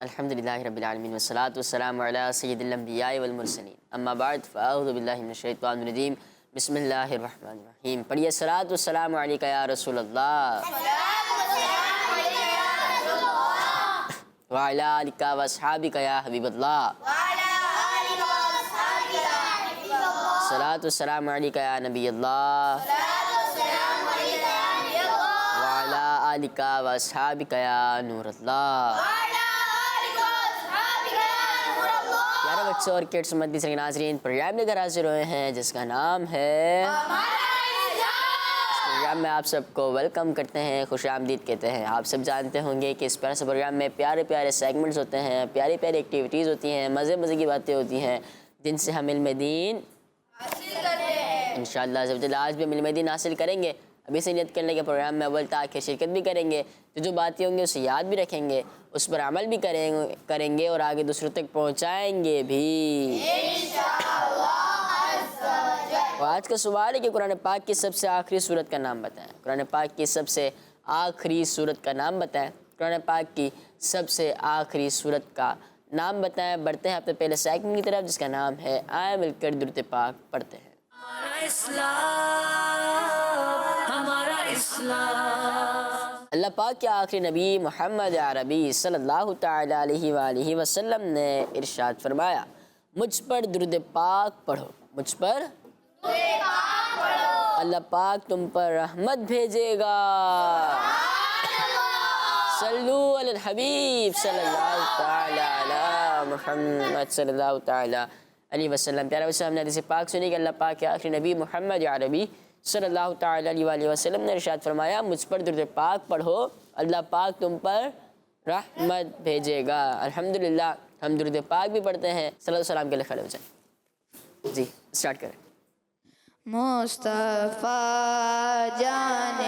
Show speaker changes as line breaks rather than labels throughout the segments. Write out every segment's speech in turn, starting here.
الحمدللہ رب العالمین والصلاة والسلام علی سید الانبیاء والمرسلین اما بعد فاعوذ باللہ من الشیطان الرجیم بسم اللہ الرحمن الرحیم پڑھیے صلاۃ والسلام علیکہ یا رسول اللہ وعلی آلک واصحابک یا حبیب اللہ صلاۃ والسلام علیکہ یا نبی اللہ وعلی آلک واصحابک یا نور اللہ۔ پیارے بچوں اور کڈس مدنی کے ناظرین، پروگرام لے کر حاضر ہوئے ہیں جس کا نام ہے پروگرام میں آپ سب کو ویلکم کرتے ہیں، خوش آمدید کہتے ہیں۔ آپ سب جانتے ہوں گے کہ اس پیارے سے پروگرام میں پیارے پیارے سیگمنٹس ہوتے ہیں، پیاری پیاری ایکٹیویٹیز ہوتی ہیں، مزے مزے کی باتیں ہوتی ہیں جن سے ہم علم دین انشاءاللہ آج بھی ہم علم دین حاصل کریں گے۔ ابھی سے نیت کرنے کے پروگرام میں اول تاخیر شرکت بھی کریں گے، جو باتیں ہوں گے اسے یاد بھی رکھیں گے، اس پر عمل بھی کریں گے اور آگے دوسروں تک پہنچائیں گے بھی اور آج کا سوال ہے کہ قرآن پاک کی سب سے آخری سورت کا نام بتائیں۔ قرآن پاک کی سب سے آخری سورت کا نام بتائیں۔ قرآن پاک کی سب سے آخری سورت کا نام بتائیں۔ بڑھتے ہیں اپنے پہلے سیگمنٹ کی طرف جس کا نام ہے آئے مل کر درود پاک پڑھتے ہیں۔ اللہ پاک کے آخری نبی محمد عربی صلی اللہ تعالی علیہ وآلہ وسلم نے ارشاد فرمایا، مجھ پر درود پاک پڑھو، مجھ پر اللہ پاک تم پر رحمت بھیجے گا۔ صلو علی الحبیب صلی اللہ تعالی علی محمد صلی اللہ تعالی علیہ وسلم۔ پیارے بچوں، ہم نے حدیث پاک سنی کہ اللہ پاک کے آخری نبی محمد عربی صلی اللہ تعالی علیہ وآلہ وسلم نے ارشاد فرمایا، مجھ پر درود پاک پڑھو، اللہ پاک تم پر رحمت بھیجے گا۔ الحمدللہ ہم درود پاک بھی پڑھتے ہیں۔ صلی اللہ علیہ وسلم کے لیے کھڑے ہو جائیں۔ جی اسٹارٹ کریں۔
مصطفیٰ جان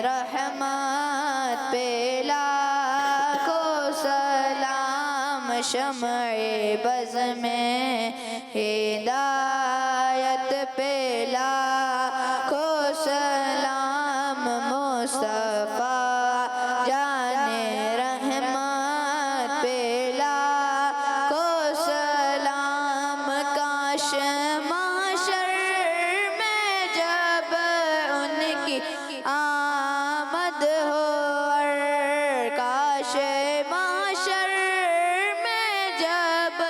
رحمت پہ لاکھوں سلام، شمع بز میں ہدایت پہ لاکھوں سلام، مصطفیٰ جان رحمت پہ لاکھوں سلام، کاش آمد ہو اور کاش معاشر میں جب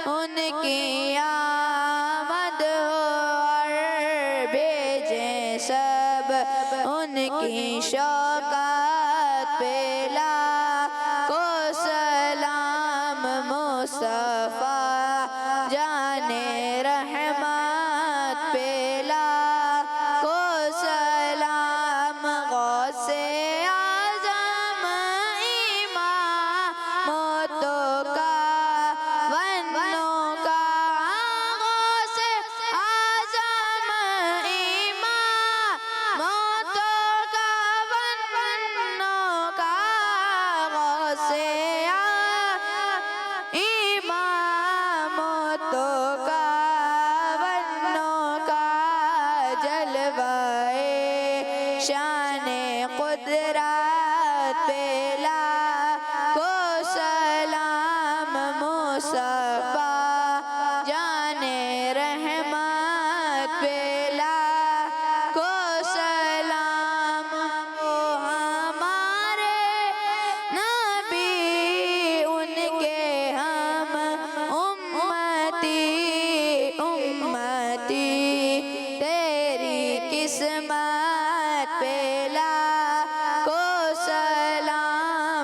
ان کی آمد ہو اور بھیجیں سب ان کی شوکت پہ لاکھوں سلام، مصطفیٰ جان رحمت پہ لاکھوں سلام، غوث اعظم امامتوں کا ونوں کا، غوث اعظم امامتوں کا ونوں کا، غوث امامتوں کا ونوں کا، جلوہ شان قدرت پہ لاکھوں سلام، مصطفیٰ جان رحمت پہ لاکھوں سلام، وہ ہمارے نبی ان کے ہم امتی، امتی تیری قسمت پہ لاکھوں سلام،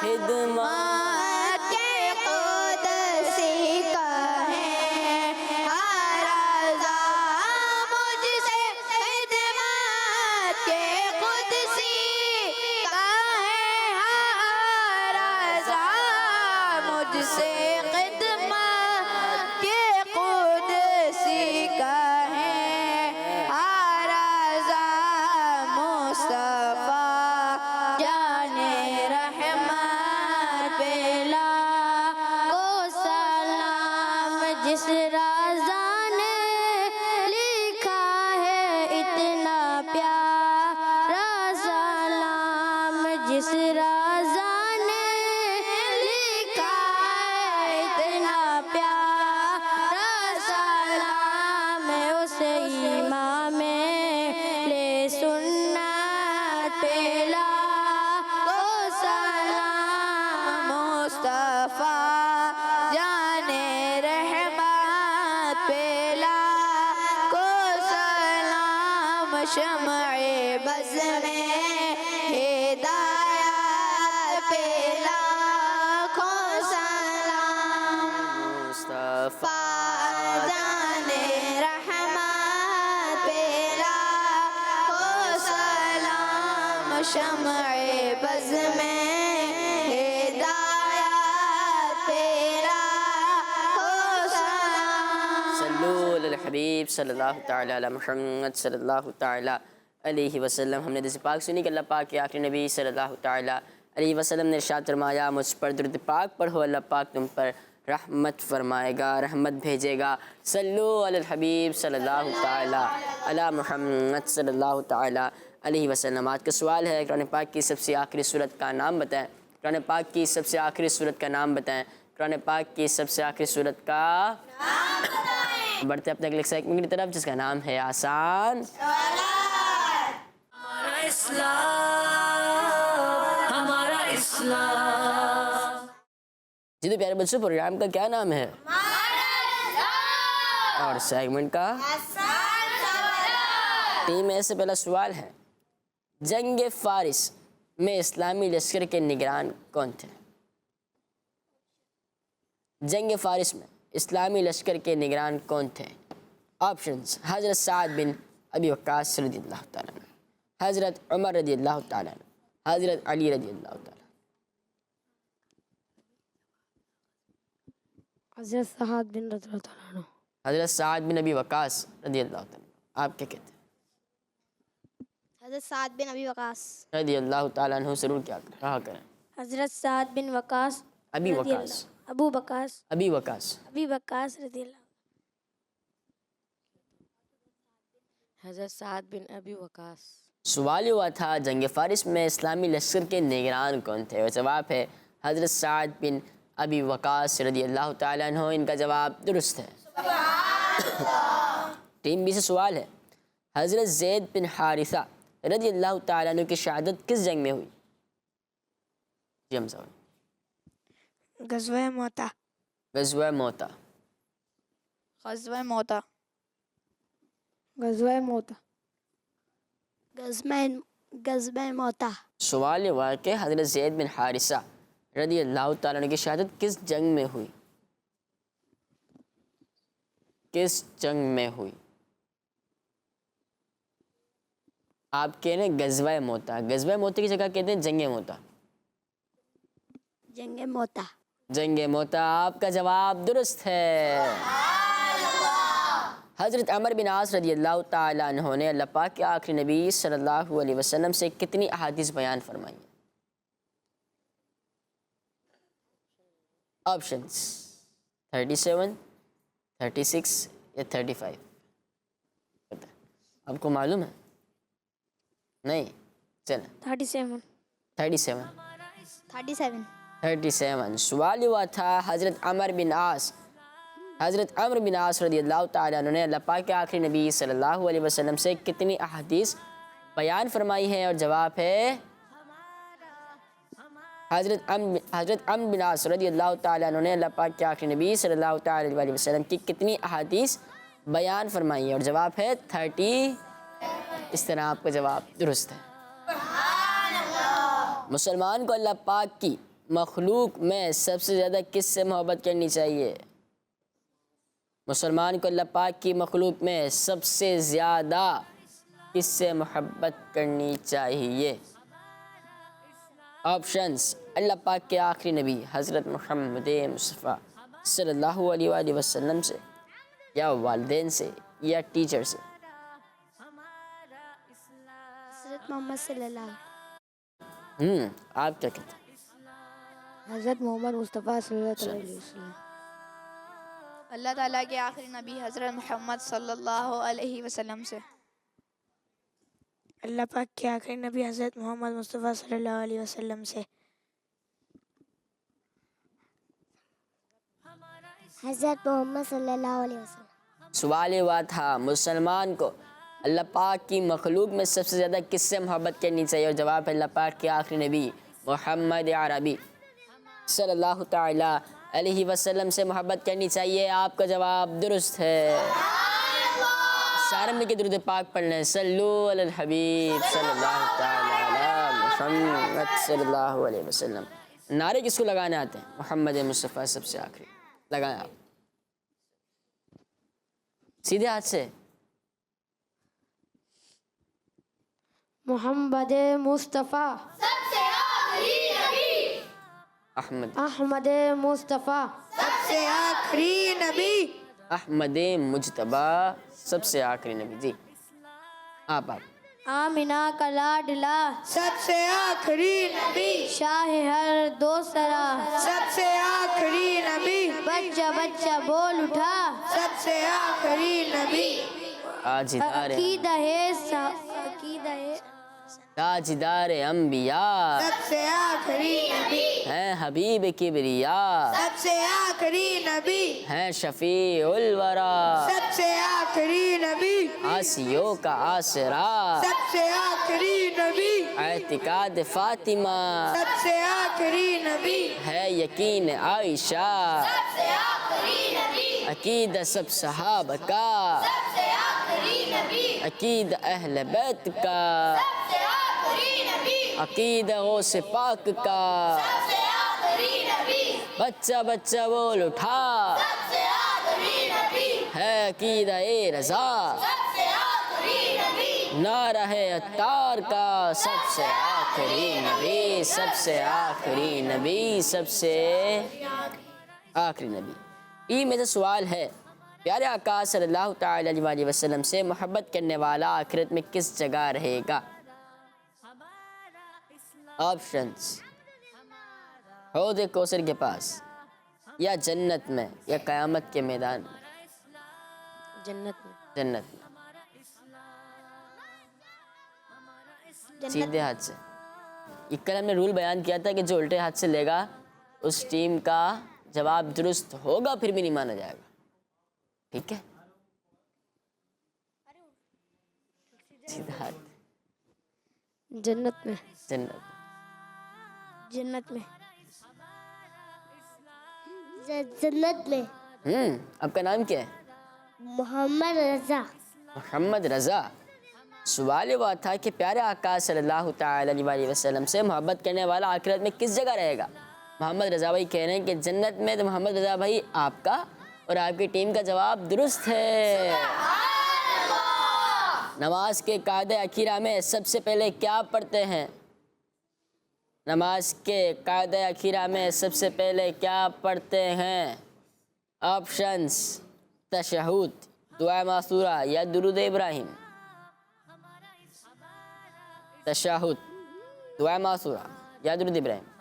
خدمت
کے قدسی کا ہے ہر اعضا مجھ سے خدمت کے قدسی کا ہے ہر اعضا مجھ سے خدمت کے قدسی کا ہے ہر اعضا مصطفیٰ جان رحمت پہلا کو سلام جس رضا نے لکھا ہے اتنا پیارا سلام جس رضا نے لکھا ہے اتنا پیارا سلام اس امام لے سنت پہلا کو سلام مصطفیٰ جان رحمت پہلا کو سلام شمع بز میں ہدایت پہلا کو سلام
مصطفیٰ
جان رحمت پہلا کو سلام شمع بز میں ہدایت پہلا کو سلام
صلو علی الحبیب صلی اللہ تعالیٰ علی محمد صلی اللہ تعالیٰ علیہ وسلم. ہم نے حدیث پاک سنی کہ اللہ پاک کے آخری نبی صلی اللہ تعالیٰ علیہ وسلم نے ارشاد فرمایا مجھ پر درود پاک پڑھو اللہ پاک تم پر رحمت فرمائے گا رحمت بھیجے گا. صلو علی الحبیب صلی اللہ تعالیٰ علی محمد صلی اللہ تعالیٰ علیہ وسلم. آج کا سوال ہے قرآن پاک کی سب سے آخری صورت کا نام بتائیں. قرآن پاک کی سب سے آخری صورت کا نام بتائیں. قرآن پاک کی سب سے آخری صورت کا بڑھتے اپنے اگلے سیگمنٹ کی طرف جس کا نام ہے آسان
ہمارا اسلام.
جی تو پیارے بچوں پروگرام کا کیا نام ہے اور سیگمنٹ کا ٹیم میں سے پہلا سوال ہے جنگ فارس میں اسلامی لشکر کے نگران کون تھے؟ جنگ فارس میں اسلامی لشکر کے نگران کون تھے؟ آپشنز حضرت سعد بن ابی وقاص رضی اللہ تعالیٰ عنہ، حضرت عمر رضی اللہ تعالیٰ عنہ، حضرت علی رضی اللہ تعالیٰ عنہ.
حضرت سعد بن رضی اللہ تعالیٰ عنہ.
حضرت سعد بن ابی وقاص رضی اللہ تعالیٰ عنہ. آپ کیا کہتے ہیں؟
حضرت سعد بن ابی وقاص
رضی اللہ تعالیٰ عنہ ضرور کیا کہا کریں.
حضرت سعد بن وقاص
ابی
رضی
وقاص
اللہ ابو وقاص
ابی وقاص.
ابی وقاص رضی اللہ.
حضرت سعد بن ابی وقاص.
سوال ہوا تھا جنگ فارس میں اسلامی لشکر کے نگران کون تھے اور جواب ہے حضرت سعد بن ابی وقاص رضی اللہ تعالیٰ عنہ. ان کا جواب درست ہے. ٹیم بی سے سوال ہے حضرت زید بن حارثہ رضی اللہ تعالیٰ عنہ کی شہادت کس جنگ میں ہوئی؟ جی ہم سوال
غزوہ موتا
غزوہ موتا.
غزوہ موتا
غزوہ موتا.
غزوہ موتا.
سوال ہوا کہ حضرت زید بن حارثہ رضی اللہ تعالیٰ عنہ کی شہادت کس جنگ میں ہوئی؟ کس جنگ میں ہوئی؟ آپ کہہ رہے ہیں غزوہ موتا. غزوہ موتا کی جگہ کہتے ہیں جنگ موتا.
جنگ موتا.
جنگ موتا. آپ کا جواب درست ہے. حضرت عمر بن عاص رضی اللہ تعالیٰ عنہ نے اللہ پاک کے آخری نبی صلی اللہ علیہ وسلم سے کتنی احادیث بیان فرمائی ہیں؟ آپشنز 37 36 یا 35. آپ کو معلوم ہے؟ نہیں چلیں
37.
37. سوال ہوا تھا حضرت عمر بن عاص رضی اللہ تعالیٰ عنہ نے اللہ پاک کے آخری نبی صلی اللہ علیہ وسلم سے کتنی احادیث بیان فرمائی ہیں اور جواب ہے حضرت عمر بن عاص رضی اللہ تعالیٰ عنہ نے اللہ پاک کے آخری نبی صلی اللہ تعالیٰ علیہ وسلم کی کتنی احادیث بیان فرمائی ہیں اور جواب ہے 30. اس طرح آپ کا جواب درست ہے. مسلمان کو اللہ پاک کی مخلوق میں سب سے زیادہ کس سے محبت کرنی چاہیے؟ مسلمان کو اللہ پاک کی مخلوق میں سب سے زیادہ کس سے محبت کرنی چاہیے؟ آپشنز: اللہ پاک کے آخری نبی حضرت محمد مصطفیٰ صلی اللہ علیہ وآلہ وسلم سے، یا والدین سے، یا ٹیچر سے؟
حضرت محمد صلی اللہ علیہ وسلم.
آپ کیا کہتے ہیں؟
حضرت محمد مصطفیٰ صلی اللہ علیہ وسلم.
اللہ تعالیٰ کے آخری نبی حضرت محمد صلی اللہ علیہ وسلم سے. اللہ پاک کے آخری نبی حضرت محمد مصطفیٰ صلی اللہ علیہ وسلم سے.
حضرت محمد صلی اللہ علیہ وسلم.
سوال یہ ہوا تھا مسلمان کو اللہ پاک کی مخلوق میں سب سے زیادہ کس سے محبت کرنی چاہیے، اور جواب ہے اللہ پاک کے آخری نبی محمد عربی صلی اللہ تعالیٰ علیہ وسلم سے محبت کرنی چاہیے. آپ کا جواب درست ہے. سارے مل کے درود پاک پڑھ لیں. صلو علی الحبیب صلی اللہ تعالیٰ علی محمد صلی اللہ علیہ وسلم. نعرے کس کو لگانے آتے ہیں؟ محمد مصطفیٰ سب سے آخری. لگائیں آپ سیدھے ہاتھ سے.
محمد مصطفیٰ
احمد
مصطفیٰ
سب سے آخری نبی.
احمد مجتبی سب سے آخری نبی. جی آپ
آمینہ کا لاڈلا
سب سے آخری نبی.
شاہ ہر دوسرا
سب سے آخری نبی.
بچہ بچہ بول اٹھا
سب سے آخری نبی.
تاجدار
عقیدہ ہے
تاجدار انبیاء
سب سے آخری نبی.
ہیں حبیب کبریا
سب سے آخری نبی.
ہیں شفیع الورا
سب سے آخری نبی.
آسیوں کا آسرا
سب سے آخری نبی.
اعتقاد فاطمہ
سب سے آخری نبی.
ہے یقین عائشہ
سب سے آخری نبی.
عقیدہ سب صحابہ کا
سب سے آخری نبی.
عقیدہ اہل بیت کا
سب سے آخری نبی.
عقیدہ غوث پاک کا
سب سے آخری نبی.
بچہ بچہ بول اٹھا
سب سے آخری نبی.
ہے عقیدہ اے رضا
سب سے آخری نبی.
نعرہ ہے عطار کا سب سے آخری نبی سب سے آخری نبی سب سے آخری نبی. یہ میرا سوال ہے، پیارے آقا صلی اللہ تعالیٰ علیہ وآلہ وسلم سے محبت کرنے والا آخرت میں کس جگہ رہے گا؟ آپشنز: حوض کوثر کے پاس، یا جنت میں، یا قیامت کے میدان میں.
جنت میں.
جنت میں. سیدھے ہاتھ سے. یہ کل ہم نے رول بیان کیا تھا کہ جو الٹے ہاتھ سے لے گا اس ٹیم کا جواب درست ہوگا پھر بھی نہیں مانا جائے گا. ٹھیک ہے؟ سیدھا ہاتھ.
جنت میں.
جنت.
جنت میں. جنت میں.
آپ کا نام کیا ہے؟
محمد رضا.
محمد رضا. سوال ہوا تھا کہ پیارے آقا صلی اللہ تعالیٰ علیہ وآلہ وسلم سے محبت کرنے والا آخرت میں کس جگہ رہے گا؟ محمد رضا بھائی کہہ رہے ہیں کہ جنت میں. تو محمد رضا بھائی آپ کا اور آپ کی ٹیم کا جواب درست ہے. نماز کے قاعدہ اخیرہ میں سب سے پہلے کیا پڑھتے ہیں؟ نماز کے قاعدہ اخیرہ میں سب سے پہلے کیا پڑھتے ہیں؟ آپشنز: تشہد، دعا معصورہ، یا درود ابراہیم. تشہد، دعا معصورہ، یا درود ابراہیم.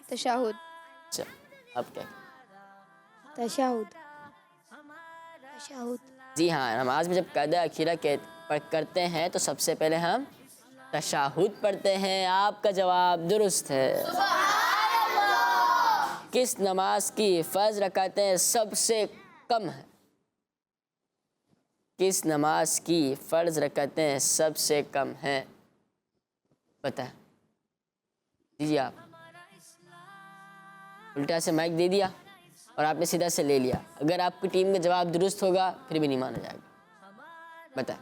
تشہد.
اچھا اب کیا؟
تشہد.
تشہد.
جی ہاں، نماز میں جب قاعدہ اخیرہ کرتے ہیں تو سب سے پہلے ہم تشہد پڑھتے ہیں. آپ کا جواب درست ہے. کس نماز کی فرض رکعتیں سب سے کم ہیں؟ کس نماز کی فرض رکعتیں سب سے کم ہیں؟ بتائیں. دیجیے. آپ الٹا سے مائک دے دیا اور آپ نے سیدھا سے لے لیا. اگر آپ کی ٹیم کا جواب درست ہوگا پھر بھی نہیں مانا جائے گا. بتائیں.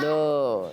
2।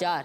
4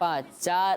5, 4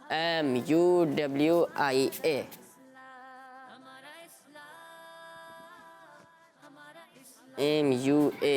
MUWIA। MUA।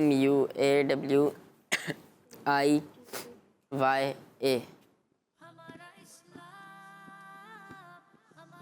MUAWIA।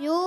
MUWIA।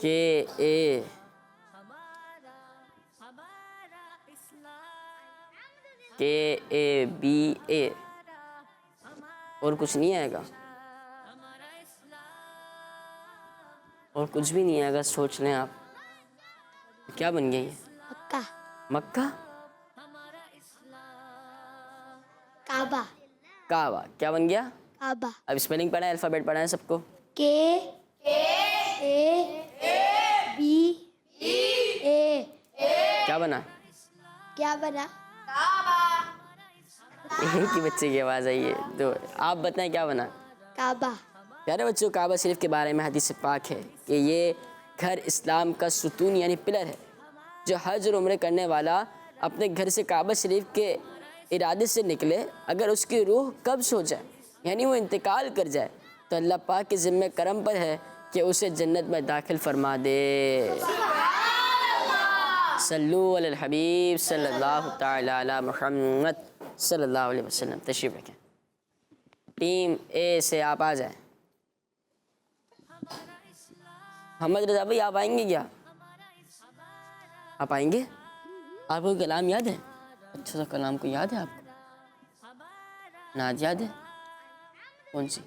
کے اے کے اے بی اے. اور کچھ نہیں آئے گا, اور کچھ بھی نہیں آئے گا. سوچ لیں آپ کیا بن گیا یہ.
مکہ.
مکہ.
کعبہ.
کعبہ. کیا بن گیا؟
کعبہ.
اب اسپیلنگ پڑھا ہے, الفابیٹ پڑھا ہے سب کو.
کے اے بی اے.
کیا بنا؟
کیا بنا؟
ایک ہی بچے کی آواز آئی ہے. دو آپ بتائیں کیا بنا؟
کعبہ.
پیارے بچوں, کعبہ شریف کے بارے میں حدیث پاک ہے کہ یہ گھر اسلام کا ستون یعنی پلر ہے. جو حج اور عمرے کرنے والا اپنے گھر سے کعبہ شریف کے ارادے سے نکلے, اگر اس کی روح قبض ہو جائے یعنی وہ انتقال کر جائے, تو اللہ پاک کے ذمہ کرم پر ہے کہ اسے جنت میں داخل فرما دے. صلو علی الحبیب صلی اللہ تعالی علی محمد صلی اللہ علیہ وسلم. تشریف رکھیں. ٹیم اے سے آپ آ جائیں. محمد رضا بھائی آپ آئیں گے کیا؟ آپ آئیں گے؟ آپ کو کلام یاد ہے؟ اچھا سا کلام کو یاد ہے آپ کو؟ نعت یاد ہے؟ کون سی؟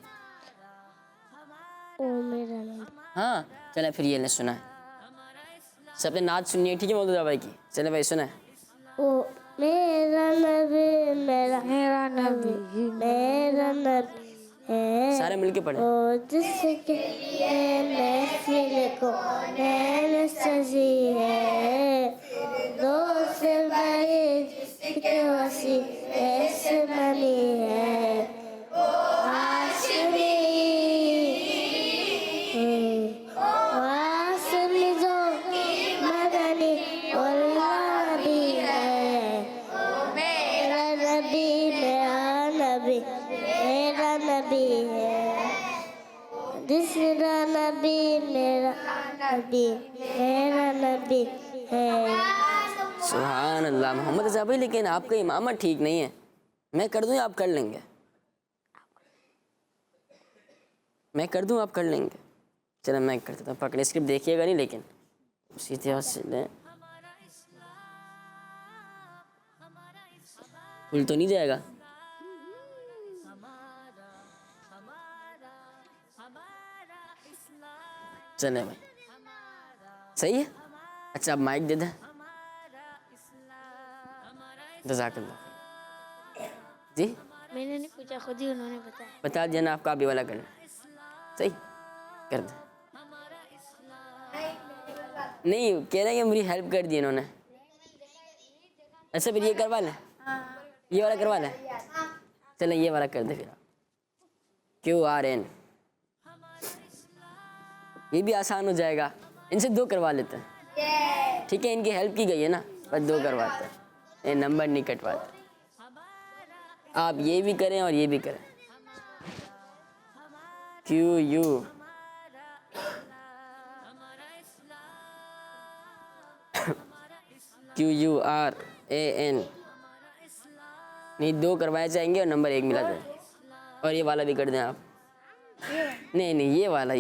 او میرا نام.
ہاں چلیں پھر یہ لیں, سنا ہے. سب نے نعت سننی ہے, ٹھیک ہے محمد رضا بھائی کی. چلیں بھائی سنا ہے.
او میرا نبی میرا نبی میرا نبی ہے,
سارے مل کے پڑھیں.
او جس کے لیے محفل کو میں سجی ہے, دو سے بڑی جس کے وسیع ایسے بنی ہے. واسمی جو مدنی اللہ نبی ہے, میرا نبی میرا نبی میرا نبی ہے, دوسرا نبی میرا نبی میرا نبی ہے.
سبحان اللہ. محمد رضا بھائی لیکن آپ کا امامہ ٹھیک نہیں ہے. میں کر دوں یا آپ کر لیں گے؟ میں کر دوں آپ کر لیں گے؟ چلیں میں کر دیتا ہوں. پکڑے اسکرپٹ دیکھیے گا نہیں لیکن اسی طرح سے لیں. بھول تو نہیں جائے گا؟ چلیں بھائی صحیح ہے. اچھا آپ مائک دے دیں. جزاک اللہ. جی
میں نے نہیں پوچھا, خود ہی انہوں نے بتایا.
بتا دیا نا آپ کا بھی والا کرنا. صحیح کر دیں. نہیں کہہ رہے ہیں کہ میری ہیلپ کر دی انہوں نے. اچھا پھر یہ کروا لیں, یہ والا کروا لیں. چلیں یہ والا کر دیں پھر. QRN یہ بھی آسان ہو جائے گا. ان سے 2 کروا لیتے ہیں, ٹھیک ہے. ان کی ہیلپ کی گئی ہے نا, بس 2 کرواتے ہیں. یہ نمبر نہیں کٹواتے. آپ یہ بھی کریں اور یہ بھی کریں. QURAN نہیں 2 کروائے جائیں گے اور نمبر 1 ملا جائے. اور یہ والا بھی کر دیں آپ. نہیں نہیں یہ والا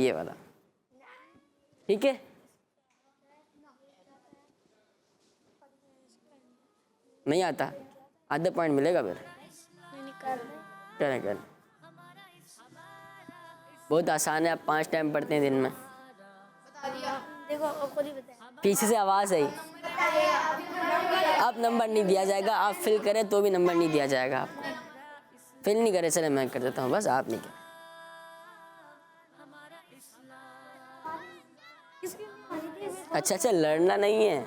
ٹھیک ہے. نہیں آتا, آدھا پوائنٹ ملے گا پھر. کریں بہت آسان ہے. آپ 5 ٹائم پڑھتے ہیں دن میں. پیچھے سے آواز آئی. آپ نمبر نہیں دیا جائے گا. آپ فل کریں تو بھی نمبر نہیں دیا جائے گا آپ کو. فل نہیں کرے چلے میں کر دیتا ہوں, بس آپ نہیں کریں. اچھا لڑنا نہیں ہے.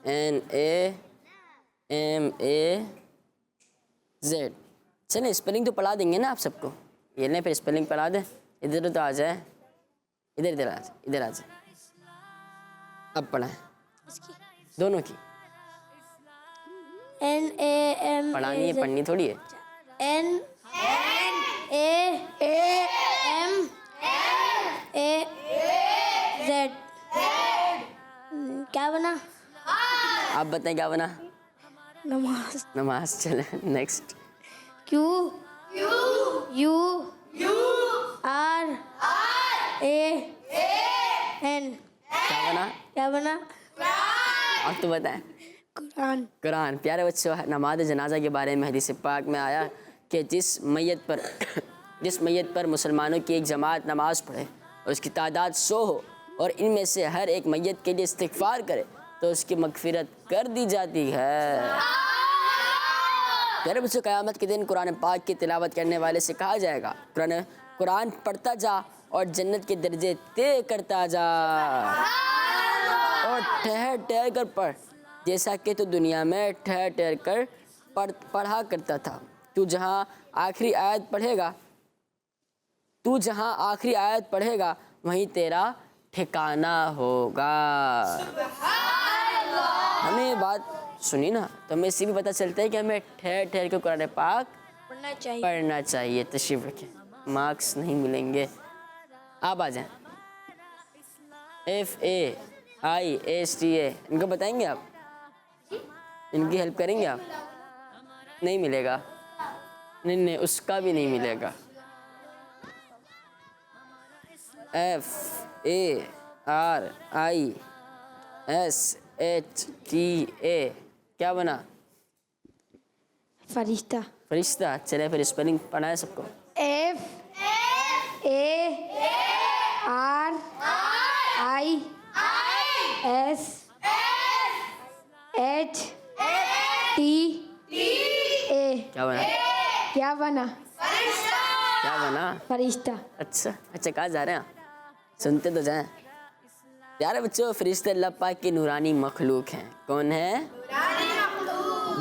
NAMAZ. چلیں اسپیلنگ تو پڑھا دیں گے نا آپ سب کو. یہ لیں پھر اسپیلنگ پڑھا دیں. ادھر تو آ جائے, ادھر آ جائے. اب پڑھائیں دونوں کی.
NAMAZ
پڑھانی ہے, پڑھنی تھوڑی ہے.
NAMAZ. کیا بنا؟
آپ بتائیں کیا بنا؟ نماز. چلیں نیکسٹ. QURAN
AN
کیا بنا؟
کیا بنا؟
آپ تو بتائیں.
قرآن.
قرآن. پیارے بچوں، نماز جنازہ کے بارے میں حدیث پاک میں آیا کہ جس میت پر مسلمانوں کی ایک جماعت نماز پڑھے اور اس کی تعداد 100 ہو اور ان میں سے ہر ایک میت کے لیے استغفار کرے تو اس کی مغفرت کر دی جاتی ہے. پیارے بچوں، قیامت کے دن قرآن پاک کی تلاوت کرنے والے سے کہا جائے گا قرآن پڑھتا جا اور جنت کے درجے طے کرتا جا اور ٹھہر ٹھہر کر پڑھ جیسا کہ تو دنیا میں ٹھہر ٹھہر کر پڑھا کرتا تھا. تو جہاں آخری آیت پڑھے گا وہیں تیرا ٹھکانہ ہوگا. ہمیں یہ بات سنی نا تو ہمیں اس سے بھی پتہ چلتا ہے کہ ہمیں ٹھہر ٹھہر کے قرآن پاک پڑھنا چاہیے. تشریف رکھیں، مارکس نہیں ملیں گے. آپ آ جائیں. FAISTA ان کو بتائیں گے آپ؟ ان کی ہیلپ کریں گے آپ؟ نہیں ملے گا. نہیں اس کا بھی نہیں ملے گا. FARISHTA کیا بنا؟
فرشتہ.
فرشتہ. چلے پھر اسپیلنگ پڑھائیں سب کو.
FARISHTA.
کیا بنا؟
کیا بنا؟
کیا بنا؟
فرشتہ.
اچھا کہاں جا رہے ہیں؟ سنتے تو جائیں. پیارے بچوں، فرشتے اللہ پاک کی نورانی مخلوق ہیں. کون ہیں؟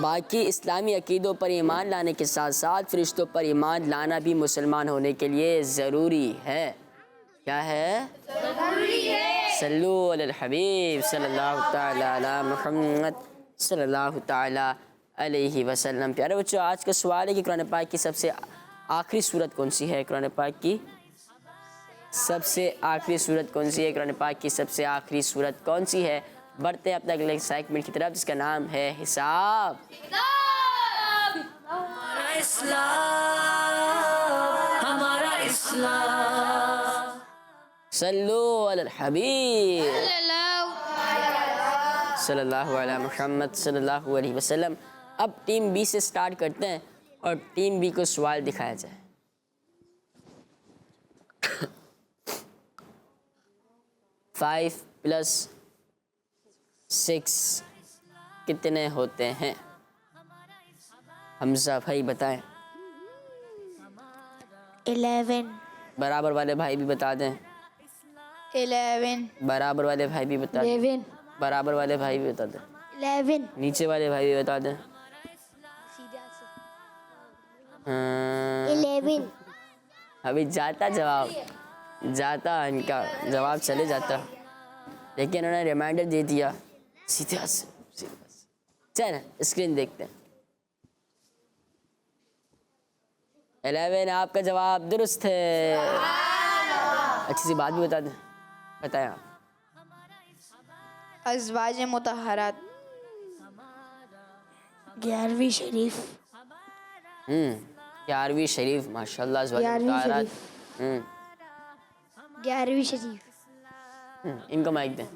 باقی اسلامی عقیدوں پر ایمان لانے کے ساتھ ساتھ فرشتوں پر ایمان لانا بھی مسلمان ہونے کے لیے ضروری ہے. کیا ہے؟ ضروری ہے. صلو علی الحبیب صلی اللہ تعالی علی محمد صلی اللہ تعالی علیہ وسلم. پیارے بچوں، آج کا سوال ہے کہ قرآن پاک کی سب سے آخری سورت کون سی ہے؟ قرآن پاک کی سب سے آخری سورت کون سی ہے؟ قرآن پاک کی سب سے آخری سورت کون سی ہے؟ بڑھتے ہیں اپنے اگلے سیگمنٹ کی طرف جس کا نام ہے حساب. صلو علی الحبیب صلی اللہ علیہ محمد صلی اللہ علیہ وسلم. اب ٹیم بی سے سٹارٹ کرتے ہیں اور ٹیم بی کو سوال دکھایا جائے. 5 + 6 کتنے ہوتے ہیں؟ حمزہ بھائی بتائیں.
11
برابر والے بھائی بھی بتا دیں.
11
برابر والے بھائی بھی بتا دیں.
11
برابر والے بھائی بھی بتا دیں.
11
نیچے والے بھائی بھی بتا دیں.
11
ابھی جاتا جواب جاتا، ان کا جواب چلے جاتا، لیکن انہوں نے ریمائنڈر دے دیا. سیدھے ہاتھ سے. چل اسکرین دیکھتے ہیں. 11 آپ کا جواب درست ہے. اچھی سی بات بھی بتا دیں. بتائیں آپ.
ازواج مطہرات.
11ویں شریف.
11ویں شریف. ماشاء اللہ. ازواج
11ویں
مطہرات.
11ویں شریف.
ان کو مائک دیں.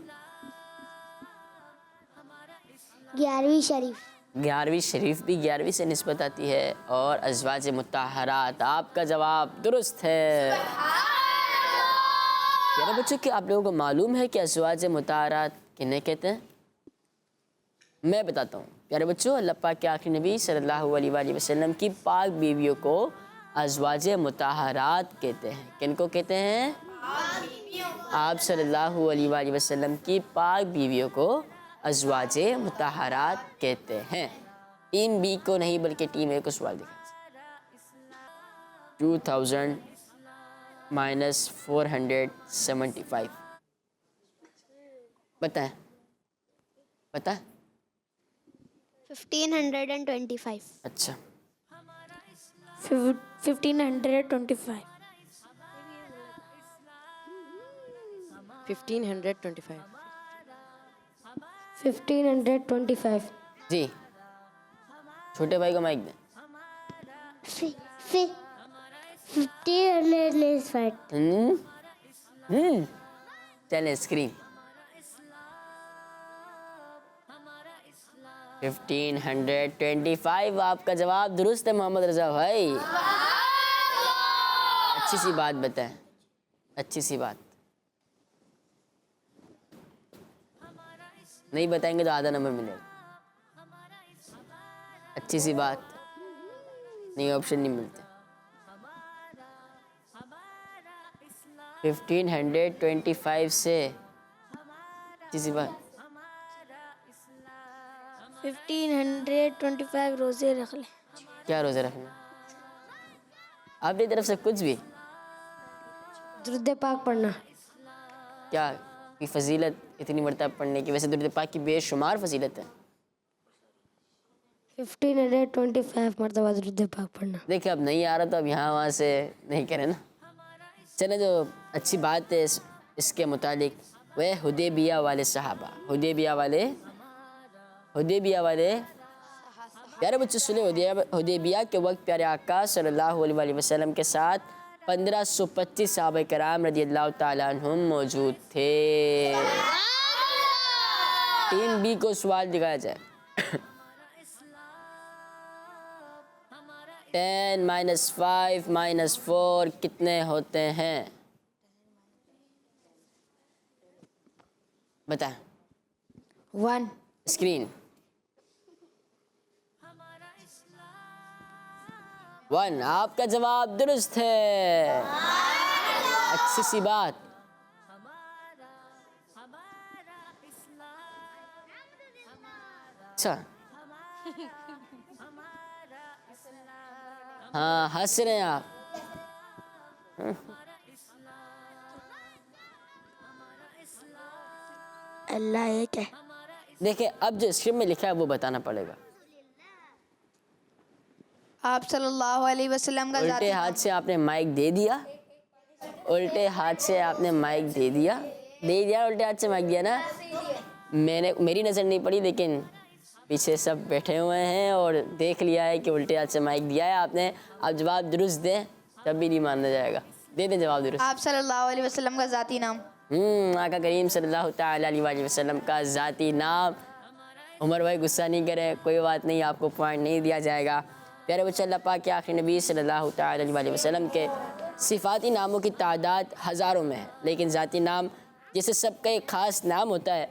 11ویں شریف.
11ویں شریف بھی 11ویں سے نسبت آتی ہے اور ازواج مطہرات. آپ کا جواب درست ہے. پیارے بچوں، کہ آپ لوگوں کو معلوم ہے کہ ازواج مطہرات کنہیں کہتے ہیں؟ میں بتاتا ہوں. پیارے بچوں، اللہ پاک کے آخری نبی صلی اللہ علیہ وآلہ وسلم کی پاک بیویوں کو ازواج مطہرات کہتے ہیں. کن کو کہتے ہیں؟ آپ صلی اللہ علیہ وآلہ وسلم کی پاک بیویوں کو ازواج مطہرات کہتے ہیں. ٹیم بی کو نہیں بلکہ ٹیم اے کو سوال دکھا. 2000 - 475 بتائیں.
1525.
اچھا.
1525.
1525.
1525.
جی چھوٹے بھائی کو مائک دیں.
1525.
چلیں اسکرین 1525 آپ کا جواب درست ہے محمد رضا بھائی. اچھی سی بات بتائیں, اچھی سی بات. نہیں بتائیں گے تو آدھا نمبر ملے گا. اچھی سی بات, نہیں آپشن نہیں ملتے. 1525 سے اچھی سی بات.
1525 روزے رکھ لیں.
کیا روزہ رکھنا آپ کی طرف سے؟ کچھ بھی
درود پاک پڑھنا.
کیا کی فضیلت اتنی مرتبہ پڑھنے کی؟ ویسے درود پاک کی بے شمار فضیلت ہے.
1525 مرتبہ درود پاک پڑھنا.
دیکھیں اب نہیں آ رہا تو اب یہاں وہاں سے نہیں کریں نا. چلیں جو اچھی بات ہے اس کے متعلق وہ حدیبیہ والے صحابہ. حدیبیہ والے پیارے بچے سنیں. حدیبیہ کے وقت پیارے آقا صلی اللہ علیہ وسلم کے ساتھ 1525 صحابہ کرام رضی اللہ تعالیٰ عنہم موجود تھے. ٹیم بی کو سوال دکھایا جائے. 10 -5 -4 کتنے ہوتے ہیں بتائیں.
1.
اسکرین 1. آپ کا جواب درست ہے. اچھی سی بات. اچھا ہاں ہنس رہے ہیں آپ.
اللہ ایک ہے.
دیکھیں اب جو اسکرپٹ میں لکھا ہے وہ بتانا پڑے گا.
آپ صلی اللہ علیہ وسلم کا
الٹے
ذاتی
ہاتھ سے آپ نے مائک دے دیا. الٹے ہاتھ سے آپ نے مائک دے دیا. الٹے ہاتھ سے مائک دیا نا. میری نظر نہیں پڑی لیکن پیچھے سب بیٹھے ہوئے ہیں اور دیکھ لیا ہے کہ الٹے ہاتھ سے مائک دیا ہے آپ نے. آپ جواب درست دیں تب بھی نہیں مانا جائے گا. دے دیں جواب درست.
آپ صلی اللہ علیہ وسلم کا ذاتی نام.
آقا کریم صلی اللہ تعالیٰ علیہ وسلم کا ذاتی نام. عمر بھائی غصہ نہیں کریں, کوئی بات نہیں, آپ کو پوائنٹ نہیں دیا جائے گا. پیارے بچے اللہ پاک کے آخری نبی صلی اللہ تعالیٰ علیہ وسلم کے صفاتی ناموں کی تعداد ہزاروں میں ہے, لیکن ذاتی نام جسے سب کا ایک خاص نام ہوتا ہے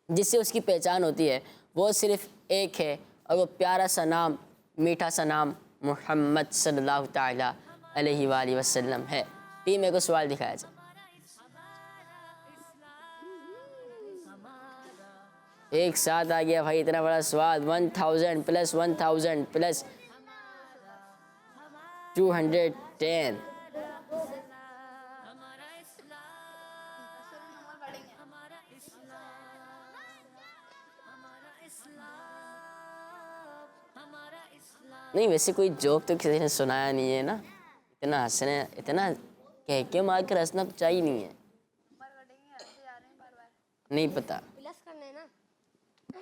جس سے اس کی پہچان ہوتی ہے وہ صرف ایک ہے, اور وہ پیارا سا نام, میٹھا سا نام محمد صلی اللہ تعالیٰ علیہ وآلہ وسلم ہے. ٹیم اے کو سوال دکھایا جائے. ایک ساتھ آ گیا بھائی اتنا بڑا سوال. 1000 + 1000 + 210. نہیں ویسے کوئی جوک تو کسی نے سنایا نہیں ہے نا. اتنا ہنسنے, اتنا کہہ کے مار کر ہنسنا تو چاہیے نہیں ہے. نہیں پتا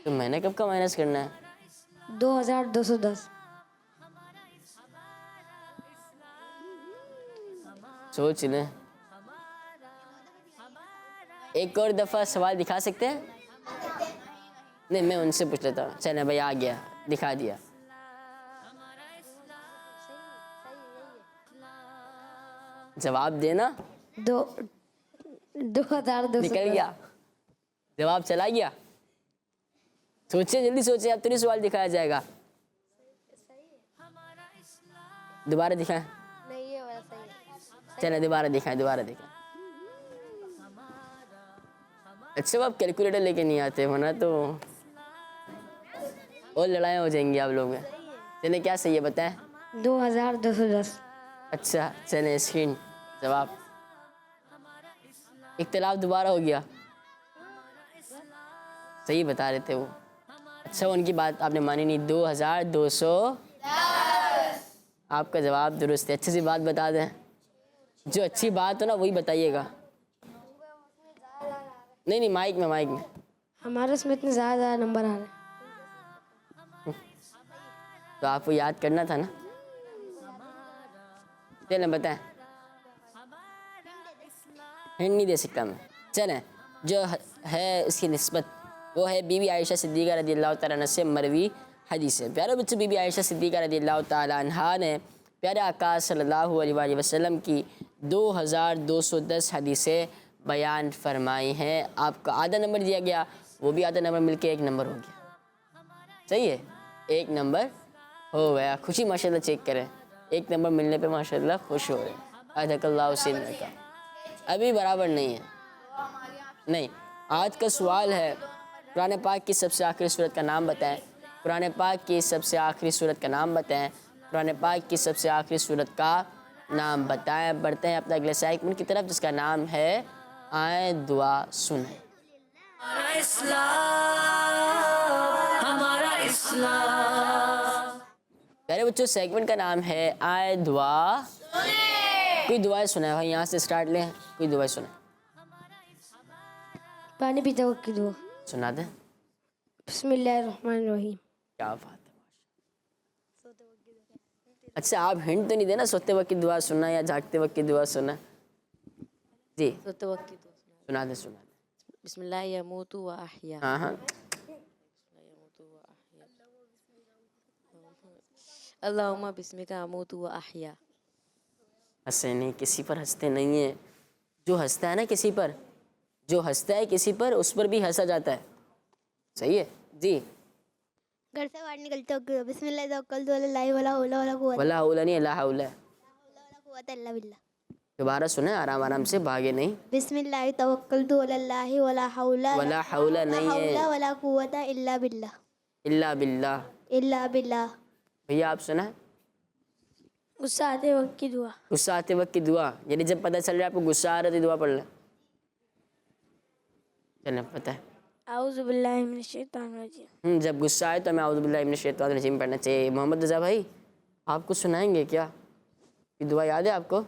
تو میں نے کب کا مائنس کرنا ہے.
2210.
سوچ لیں. ایک اور دفعہ سوال دکھا سکتے ہیں؟ نہیں میں ان سے پوچھ لیتا ہوں. چلیں بھائی آ گیا, دکھا دیا. جواب دینا.
2210.
نکل گیا جواب, چلا گیا. سوچیں جلدی سوچیں, اب 3 سوال دکھایا جائے گا. دوبارہ دکھائیں. چلیں دوبارہ دکھائیں. اچھا آپ کیلکولیٹر لے کے نہیں آتے ہونا تو اور لڑائیاں ہو جائیں گی آپ لوگ میں. چلیں کیا صحیح ہے بتائیں.
2210.
اچھا چلیں اسکرین جواب. اختلاف دوبارہ ہو گیا. صحیح بتا رہے تھے وہ. اچھا ان کی بات آپ نے مانی نہیں. 2210 آپ کا جواب درست ہے. اچھی سی بات بتا دیں. جو اچھی بات ہو نا وہی بتائیے گا. نہیں مائک میں.
ہمارے اس میں اتنے زیادہ نمبر آ رہے ہیں.
تو آپ کو یاد کرنا تھا نا. چلیں بتائیں. ہنٹ نہیں دے سکتا میں. چلیں جو ہے اس کی نسبت وہ ہے بی بی عائشہ صدیقہ رضی اللہ تعالیٰ عنہ سے مروی حدیث ہے. پیارے بچوں بی بی عائشہ صدیقہ رضی اللہ تعالیٰ عنہ نے پیارے آقا صلی اللہ علیہ وآلہ وسلم کی 2210 حدیثیں بیان فرمائی ہیں. آپ کو آدھا نمبر دیا گیا, وہ بھی آدھا نمبر مل کے 1 نمبر ہو گیا. صحیح ہے, 1 نمبر ہو گیا. خوشی ماشاءاللہ چیک کریں, 1 نمبر ملنے پہ ماشاءاللہ خوش ہو رہے ہیں. اجزاک اللہ حسین کا ابھی برابر نہیں ہے. نہیں, آج کا سوال ہے قرآن پاک کی سب سے آخری سورت کا نام بتائیں. قرآن پاک کی سب سے آخری سورت کا نام بتائیں. قرآن پاک کی سب سے آخری سورت کا نام بتائیں. بڑھتے ہیں اپنا اگلے سیگمنٹ کی طرف جس کا نام ہے آئیں دعا سنیں. پیارے بچوں سیگمنٹ کا نام ہے آئیں دعا. کوئی دعائیں سنائے بھائی, یہاں سے سٹارٹ لیں. کوئی دعائیں سنائیں,
پانی پیتے وقت کی دعا.
سنا دیں.
بسم اللہ الرحمن الرحیم.
کیا بات ہے. اچھا آپ ہنٹ تو نہیں دینا سوتے وقت کی دعا سننا یا جاگتے وقت کی دعا سننا. جی
سوتے وقت کی دعا
سنا دیں سنا دیں.
بسم اللہ یموت و احیا.
ہاں ہاں.
اللہم بسمک اموت و احیا.
ہنسے نہیں, کسی پر ہنستے نہیں ہیں. جو ہنستا ہے نا کسی پر, جو ہنستا ہے کسی پر اس پر بھی ہنسا جاتا ہے. صحیح ہے جی.
گھر سے باہر نکلتے ہو بسم اللہ توکلت علی اللہ ولا حول ولا قوت
ولا حول نہیں, لا حول.
ولا قوت الا باللہ.
دوبارہ سنیں, آرام آرام سے, بھاگے نہیں.
بسم اللہ توکلت علی اللہ ولا حول
ولا حول نہیں ہے,
ولا قوت الا باللہ.
الا باللہ.
الا باللہ.
بھیا آپ سنیں.
غصہ آتے وقت کی دعا.
غصہ آتے وقت کی دعا, یعنی جب پتہ چل رہا ہے آپ کو غصہ آ رہا ہے تو دعا پڑھ لیں. چلیں پتہ ہے.
اعوذ باللہ من الشیطان الرجیم.
جب غصہ آئے تو ہمیں اعوذ باللہ من الشیطان الرجیم پڑھنا چاہیے. محمد رضا بھائی آپ کو سنائیں گے کیا, یہ دعا یاد ہے آپ کو؟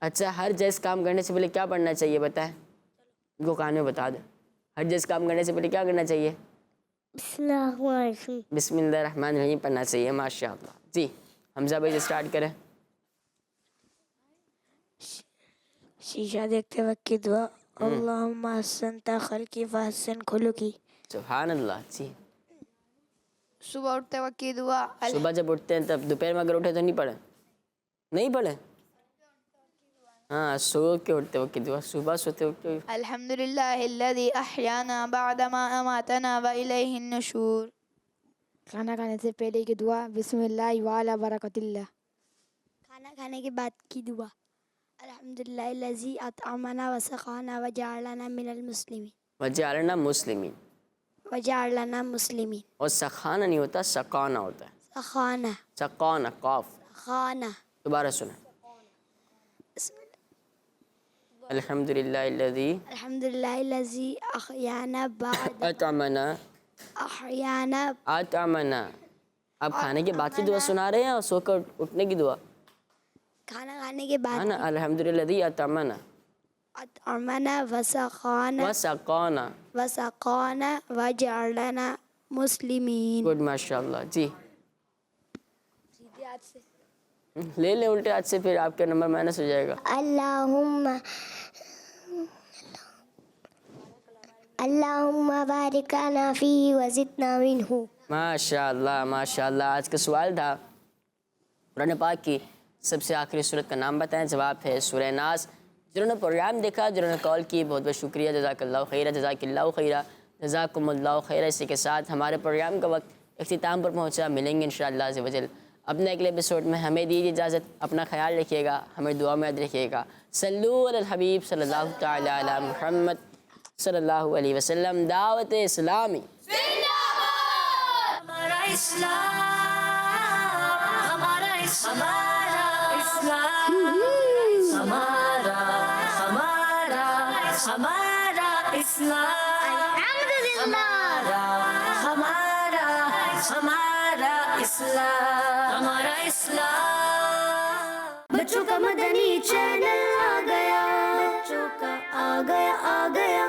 اچھا, ہر جائز کام کرنے سے پہلے کیا پڑھنا چاہیے بتائیں, ان کو کان میں بتا دیں. ہر جائز کام کرنے سے پہلے کیا کرنا چاہیے؟
بسم اللہ الرحمن الرحیم.
بسم اللہ الرحمن الرحیم پڑھنا چاہیے. ماشاء اللہ. جی حمزہ بھائی سے اسٹارٹ کریں.
شیشہ دیکھتے وقت کی دعا. اللہم احسنت خلقی فاحسن خلقی.
سبحان اللہ. جی
صبح اٹھتے وقت کی دعا.
صبح جب اٹھتے ہیں تب, دوپہر میں اگر اٹھے تو نہیں پڑھیں, نہیں پڑھیں. ہاں سو کے اٹھتے وقت کی دعا, صبح سوتے وقت.
الحمدللہ الذی احیانا بعدما اماتنا والیہ النشور.
کھانا کھانے سے پہلے کی دعا بسم اللہ وعلی برکت اللہ.
کھانا کھانے کے بعد کی دعا الحمدللہ الذی اطعمنا وسقانا وجعلنا من المسلمین.
وجعلنا مسلمین.
وجعلنا مسلمین.
اور سخانا نہیں ہوتا, سقانا ہوتا ہے.
سخانہ.
سقانا قاف.
خانہ.
دوبارہ سنیں. الحمدللہ الذی
الحمدللہ الذی احیانا بعد
اطعمنا.
احیانا.
اطعمنا. آپ کھانے کے بعد کی دعا سنا رہے ہیں اور سو کر اٹھنے کی دعا.
کھانا کھانے کے بعد
نا الحمدللہ الذی اطعمنا
اطعمنا وسقانا.
وسقانا.
وسقانا وجعلنا مسلمین.
گڈ ماشاء اللہ. جی لے لیں الٹے ہاتھ سے, پھر آپ کا نمبر مائنس ہو جائے گا.
اللہم بارک لنا فیہ وزدنا منہ.
ماشاء اللہ ماشاء اللہ. آج کا سوال تھا قرآن پاک کی سب سے آخری سورت کا نام بتائیں. جواب ہے سورہ ناس. جنہوں نے پروگرام دیکھا, جنہوں نے کال کی, بہت بہت شکریہ. جزاک اللہ خیرہ, جزاک اللہ خیرہ, جزاکم اللہ خیرہ. اسی کے ساتھ ہمارے پروگرام کا وقت اختتام پر پہنچا. ملیں گے انشاءاللہ عز و جل اپنے اگلے ایپیسوڈ میں. ہمیں دیجیے اجازت. اپنا خیال رکھیے گا, ہمیں دعا میں یاد رکھیے گا. صلو علی الحبیب صلی اللہ تعالی علی محمد صلی اللہ علیہ وسلم. دعوت اسلامی
ہمارا اسلام, ہمارا اسلام, ہمارا اسلام, ہمارا اسلام, ہمارا اسلام. بچوں کا مدنی چینل آ گیا, بچوں کا آ گیا.